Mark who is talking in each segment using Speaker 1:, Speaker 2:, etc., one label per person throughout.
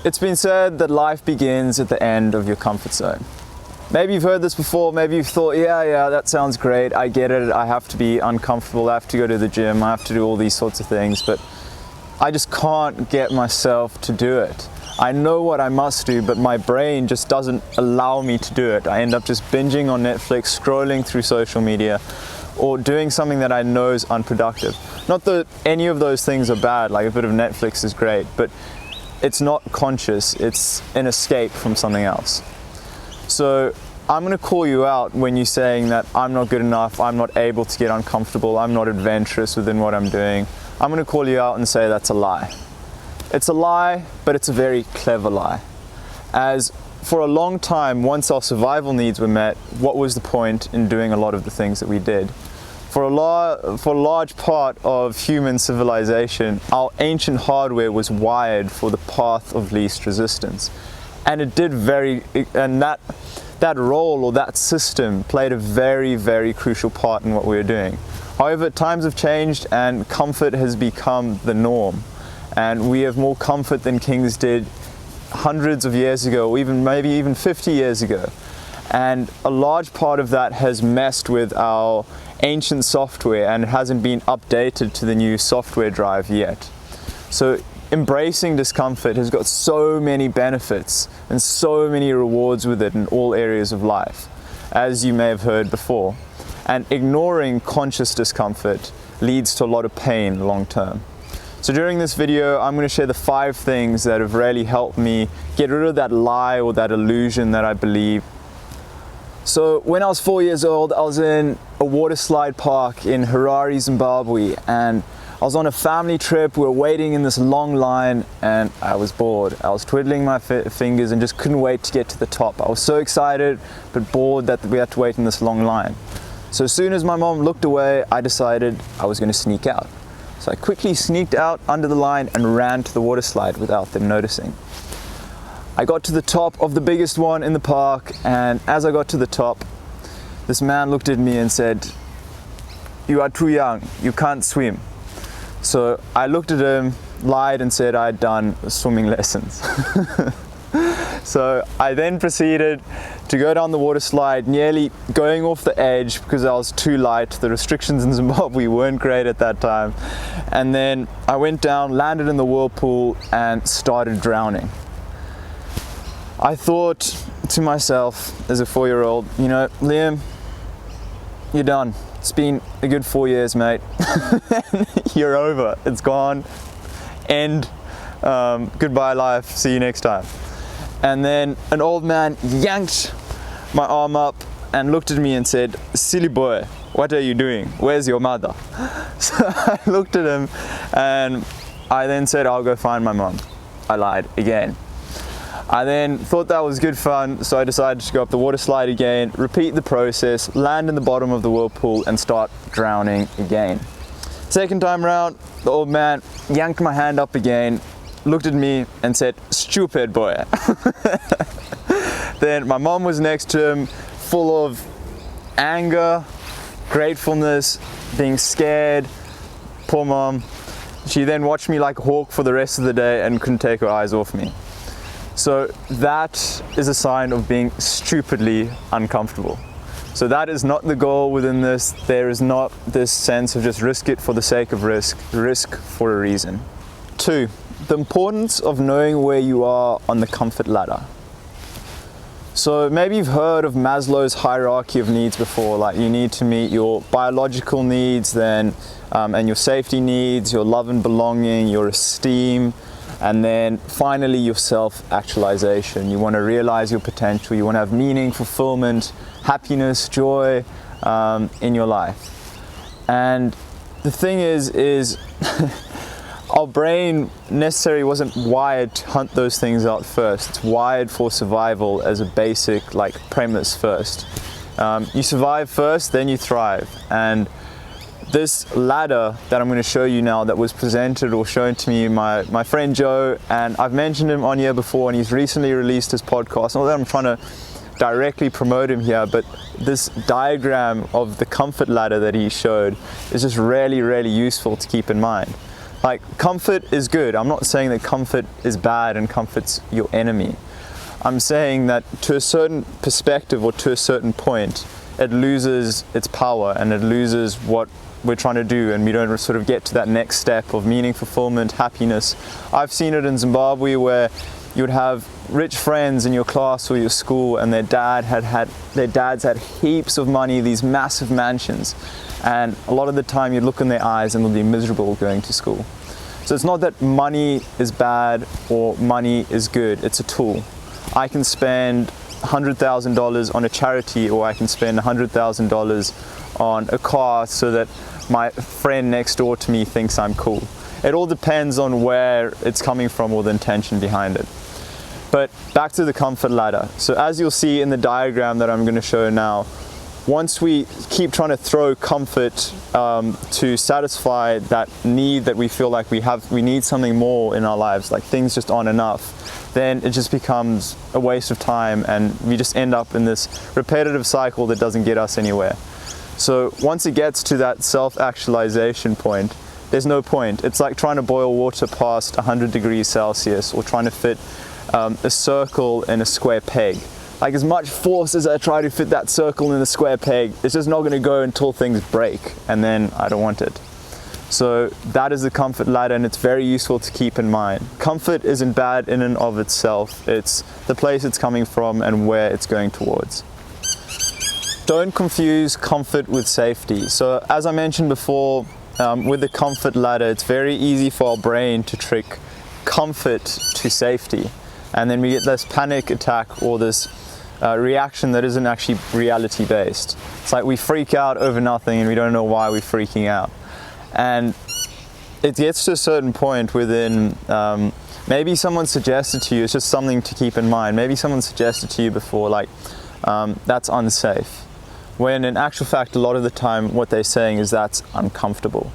Speaker 1: It's been said that life begins at the end of your comfort zone. Maybe you've heard this before, maybe you've thought, yeah, that sounds great, I get it, I have to be uncomfortable, I have to go to the gym, I have to do all these sorts of things, but I just can't get myself to do it. I know what I must do, but my brain just doesn't allow me to do it. I end up just binging on Netflix, scrolling through social media, or doing something that I know is unproductive. Not that any of those things are bad, like a bit of Netflix is great, but it's not conscious, it's an escape from something else. So I'm going to call you out when you're saying that I'm not good enough, I'm not able to get uncomfortable, I'm not adventurous within what I'm doing. I'm going to call you out and say that's a lie. It's a lie, but it's a very clever lie. As for a long time, once our survival needs were met, what was the point in doing a lot of the things that we did? For a large part of human civilization, our ancient hardware was wired for the path of least resistance. And that role or that system played a very, very crucial part in what we were doing. However, times have changed and comfort has become the norm. And we have more comfort than kings did hundreds of years ago, or maybe even 50 years ago. And a large part of that has messed with our ancient software and it hasn't been updated to the new software drive yet. So embracing discomfort has got so many benefits and so many rewards with it in all areas of life, as you may have heard before. And ignoring conscious discomfort leads to a lot of pain long term. So during this video, I'm going to share the 5 things that have really helped me get rid of that lie or that illusion that I believe. So when I was 4 years old, I was in a water slide park in Harare, Zimbabwe, and I was on a family trip. We were waiting in this long line and I was bored. I was twiddling my fingers and just couldn't wait to get to the top. I was so excited but bored that we had to wait in this long line. So as soon as my mom looked away, I decided I was going to sneak out. So I quickly sneaked out under the line and ran to the water slide without them noticing. I got to the top of the biggest one in the park, and as I got to the top, this man looked at me and said, "You are too young, you can't swim." So I looked at him, lied and said I had done swimming lessons. So I then proceeded to go down the water slide, nearly going off the edge because I was too light. The restrictions in Zimbabwe weren't great at that time. And then I went down, landed in the whirlpool and started drowning. I thought to myself as a 4-year-old, you know, Liam, you're done. It's been a good 4 years, mate. You're over. It's gone. End. Goodbye, life. See you next time. And then an old man yanked my arm up and looked at me and said, "Silly boy, what are you doing? Where's your mother?" So I looked at him and I then said, "I'll go find my mom." I lied again. I then thought that was good fun, so I decided to go up the water slide again, repeat the process, land in the bottom of the whirlpool and start drowning again. Second time round, the old man yanked my hand up again, looked at me and said, "Stupid boy." Then my mom was next to him, full of anger, gratefulness, being scared. Poor mom. She then watched me like a hawk for the rest of the day and couldn't take her eyes off me. So that is a sign of being stupidly uncomfortable. So that is not the goal within this. There is not this sense of just risk it for the sake of risk for a reason. 2, the importance of knowing where you are on the comfort ladder. So maybe you've heard of Maslow's hierarchy of needs before, like you need to meet your biological needs, then and your safety needs, your love and belonging, your esteem, and then finally your self-actualization. You want to realize your potential, you want to have meaning, fulfillment, happiness, joy in your life. And the thing is our brain necessarily wasn't wired to hunt those things out first. It's wired for survival as a basic premise first. You survive first, then you thrive. And this ladder that I'm going to show you now, that was presented or shown to me by my friend Joe, and I've mentioned him on here before, and he's recently released his podcast. Not that I'm trying to directly promote him here, but this diagram of the comfort ladder that he showed is just really, really useful to keep in mind. Like, comfort is good. I'm not saying that comfort is bad and comfort's your enemy. I'm saying that to a certain perspective or to a certain point, it loses its power and it loses what we're trying to do, and we don't sort of get to that next step of meaning, fulfillment, happiness. I've seen it in Zimbabwe where you would have rich friends in your class or your school, and their dads had heaps of money, these massive mansions, and a lot of the time you'd look in their eyes and they'll be miserable going to school. So it's not that money is bad or money is good, it's a tool. I can spend $100,000 on a charity, or I can spend $100,000 on a car so that my friend next door to me thinks I'm cool. It all depends on where it's coming from or the intention behind it. But back to the comfort ladder. So as you'll see in the diagram that I'm going to show now, once we keep trying to throw comfort to satisfy that need that we feel like we need something more in our lives, like things just aren't enough, then it just becomes a waste of time and we just end up in this repetitive cycle that doesn't get us anywhere. So once it gets to that self-actualization point, there's no point. It's like trying to boil water past 100 degrees Celsius or trying to fit a circle in a square peg. Like, as much force as I try to fit that circle in a square peg, it's just not going to go until things break, and then I don't want it. So that is the comfort ladder, and it's very useful to keep in mind. Comfort isn't bad in and of itself. It's the place it's coming from and where it's going towards. Don't confuse comfort with safety. So as I mentioned before, with the comfort ladder, it's very easy for our brain to trick comfort to safety. And then we get this panic attack or this reaction that isn't actually reality based. It's like we freak out over nothing and we don't know why we're freaking out. And it gets to a certain point within, maybe someone suggested to you, it's just something to keep in mind. Maybe someone suggested to you before, like, that's unsafe. When in actual fact, a lot of the time what they're saying is that's uncomfortable.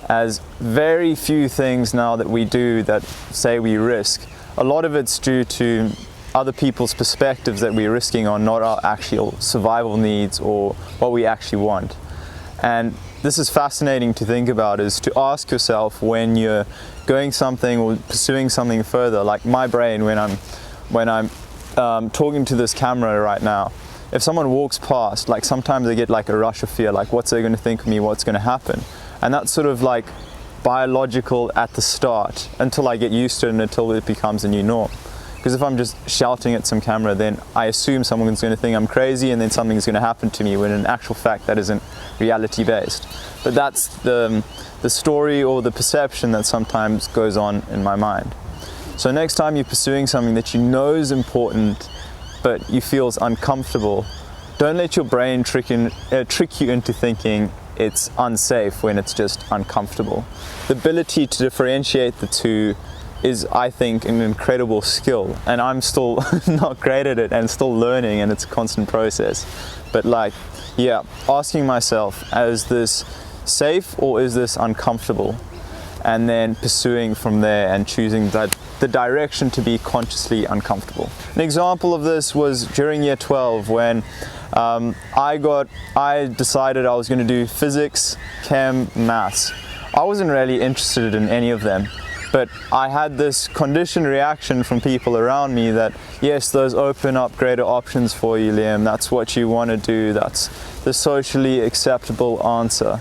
Speaker 1: As very few things now that we do that say we risk, a lot of it's due to other people's perspectives that we're risking on, not our actual survival needs or what we actually want. And this is fascinating to think about, is to ask yourself when you're going something or pursuing something further, like my brain when I'm talking to this camera right now. If someone walks past, like sometimes I get like a rush of fear, like what's they going to think of me, what's going to happen? And that's sort of like biological at the start until I get used to it and until it becomes a new norm. Because if I'm just shouting at some camera, then I assume someone's going to think I'm crazy and then something's going to happen to me, when in actual fact that isn't reality based. But that's the story or the perception that sometimes goes on in my mind. So next time you're pursuing something that you know is important but you feel is uncomfortable, don't let your brain trick you into thinking it's unsafe when it's just uncomfortable. The ability to differentiate the two is, I think, an incredible skill, and I'm still not great at it and still learning, and it's a constant process. But like, yeah, asking myself, is this safe or is this uncomfortable? And then pursuing from there and choosing the direction to be consciously uncomfortable. An example of this was during year 12 when I decided I was going to do physics, chem, maths. I wasn't really interested in any of them, but I had this conditioned reaction from people around me that, yes, those open up greater options for you, Liam. That's what you want to do. That's the socially acceptable answer.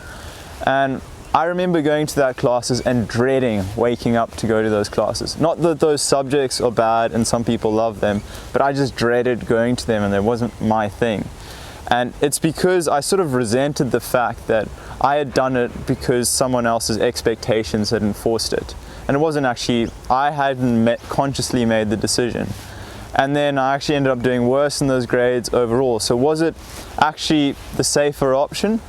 Speaker 1: And I remember going to that classes and dreading waking up to go to those classes. Not that those subjects are bad and some people love them, but I just dreaded going to them and it wasn't my thing. And it's because I sort of resented the fact that I had done it because someone else's expectations had enforced it. And it wasn't actually, I hadn't consciously made the decision. And then I actually ended up doing worse in those grades overall. So was it actually the safer option?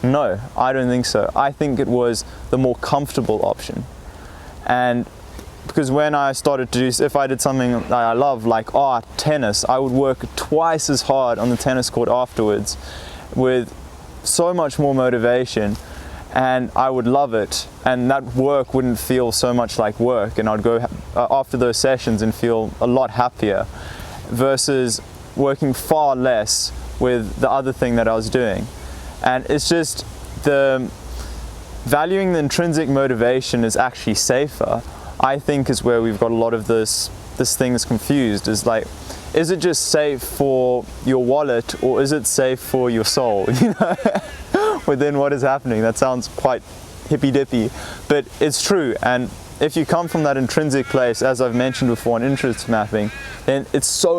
Speaker 1: No, I don't think so. I think it was the more comfortable option. And because when I started to do, if I did something that I love, like art, tennis, I would work twice as hard on the tennis court afterwards with so much more motivation, and I would love it. And that work wouldn't feel so much like work, and I'd go after those sessions and feel a lot happier versus working far less with the other thing that I was doing. And it's just valuing the intrinsic motivation is actually safer, I think is where we've got a lot of this thing is confused. Is like, is it just safe for your wallet, or is it safe for your soul? You know, within what is happening. That sounds quite hippy-dippy, but it's true. And if you come from that intrinsic place, as I've mentioned before on interest mapping, then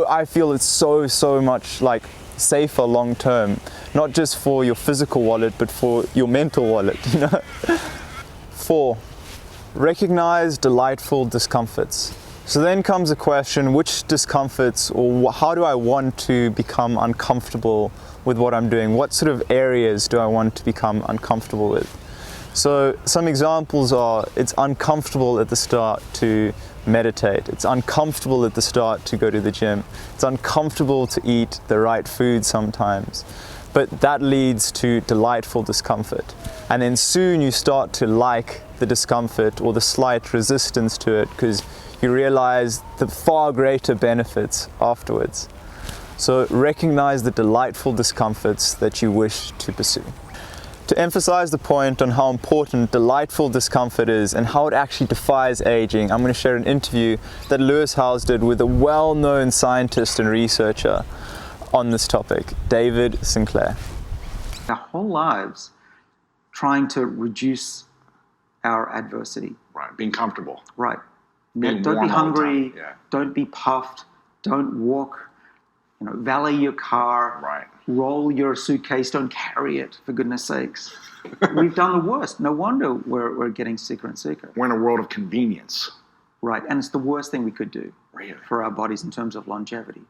Speaker 1: I feel it's so much like safer long term, not just for your physical wallet, but for your mental wallet, you know. 4, recognize delightful discomforts. So then comes a question, which discomforts, or how do I want to become uncomfortable with what I'm doing? What sort of areas do I want to become uncomfortable with? So some examples are, it's uncomfortable at the start to meditate. It's uncomfortable at the start to go to the gym. It's uncomfortable to eat the right food sometimes. But that leads to delightful discomfort. And then soon you start to like the discomfort or the slight resistance to it, because you realize the far greater benefits afterwards. So recognize the delightful discomforts that you wish to pursue. To emphasize the point on how important delightful discomfort is and how it actually defies aging, I'm going to share an interview that Lewis Howes did with a well-known scientist and researcher on this topic, David Sinclair.
Speaker 2: Our whole lives trying to reduce our adversity.
Speaker 3: Right, being comfortable.
Speaker 2: Right.
Speaker 3: Being
Speaker 2: Don't be
Speaker 3: warm all the time.
Speaker 2: hungry, don't be puffed, don't walk, valet your car,
Speaker 3: Right.
Speaker 2: roll your suitcase, don't carry it, for goodness sakes. We've done the worst. No wonder we're getting sicker and sicker.
Speaker 3: We're in a world of convenience.
Speaker 2: Right, and it's the worst thing we could do
Speaker 3: Really?
Speaker 2: for our bodies in terms of longevity.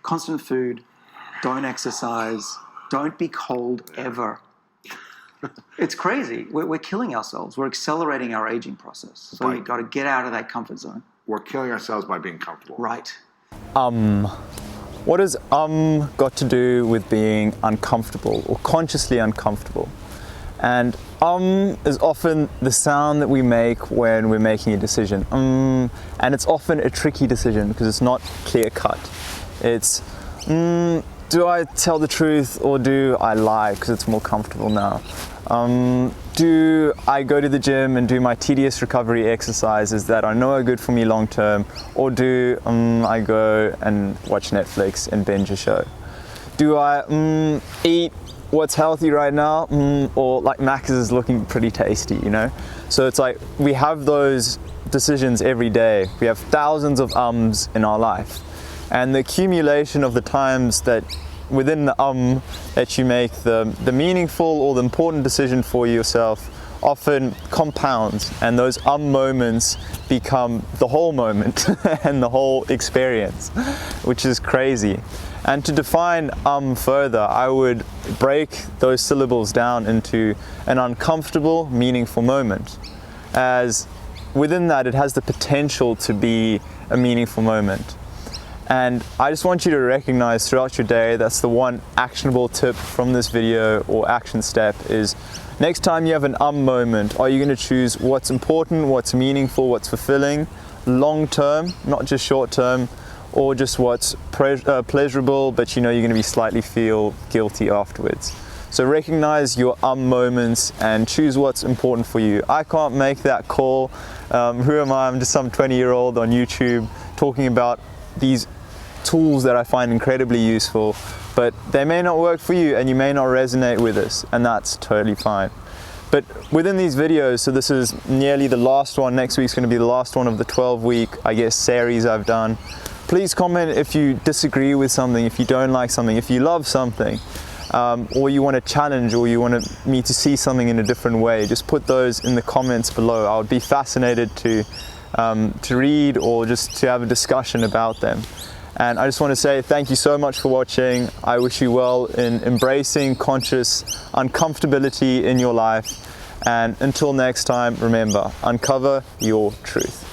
Speaker 2: Constant food, don't exercise, don't be cold ever. It's crazy. We're killing ourselves. We're accelerating our aging process. So you've got to get out of that comfort zone.
Speaker 3: We're killing ourselves by being comfortable.
Speaker 2: Right.
Speaker 1: What has got to do with being uncomfortable or consciously uncomfortable? And is often the sound that we make when we're making a decision. And it's often a tricky decision because it's not clear cut. It's, do I tell the truth or do I lie because it's more comfortable now? Do I go to the gym and do my tedious recovery exercises that I know are good for me long term, or do I go and watch Netflix and binge a show? Do I eat what's healthy right now, or like Mac's is looking pretty tasty, you know? So it's like we have those decisions every day. We have thousands of ums in our life, and the accumulation of the times that within the that you make the meaningful or the important decision for yourself often compounds, and those moments become the whole moment and the whole experience, which is crazy. And to define further, I would break those syllables down into an uncomfortable, meaningful moment, as within that it has the potential to be a meaningful moment. And I just want you to recognize throughout your day, that's the one actionable tip from this video or action step, is next time you have an moment, are you going to choose what's important, what's meaningful, what's fulfilling, long term, not just short term, or just what's pleasurable, but you're going to be slightly feel guilty afterwards. So recognize your moments and choose what's important for you. I can't make that call. Who am I? I'm just some 20-year-old on YouTube talking about these tools that I find incredibly useful, but they may not work for you and you may not resonate with us, and that's totally fine. But within these videos, so this is nearly the last one, next week's going to be the last one of the 12-week, I guess, series I've done. Please comment if you disagree with something, if you don't like something, if you love something, or you want a challenge, or you want me to see something in a different way. Just put those in the comments below. I would be fascinated to read or just to have a discussion about them. And I just want to say thank you so much for watching. I wish you well in embracing conscious uncomfortability in your life. And until next time, remember, uncover your truth.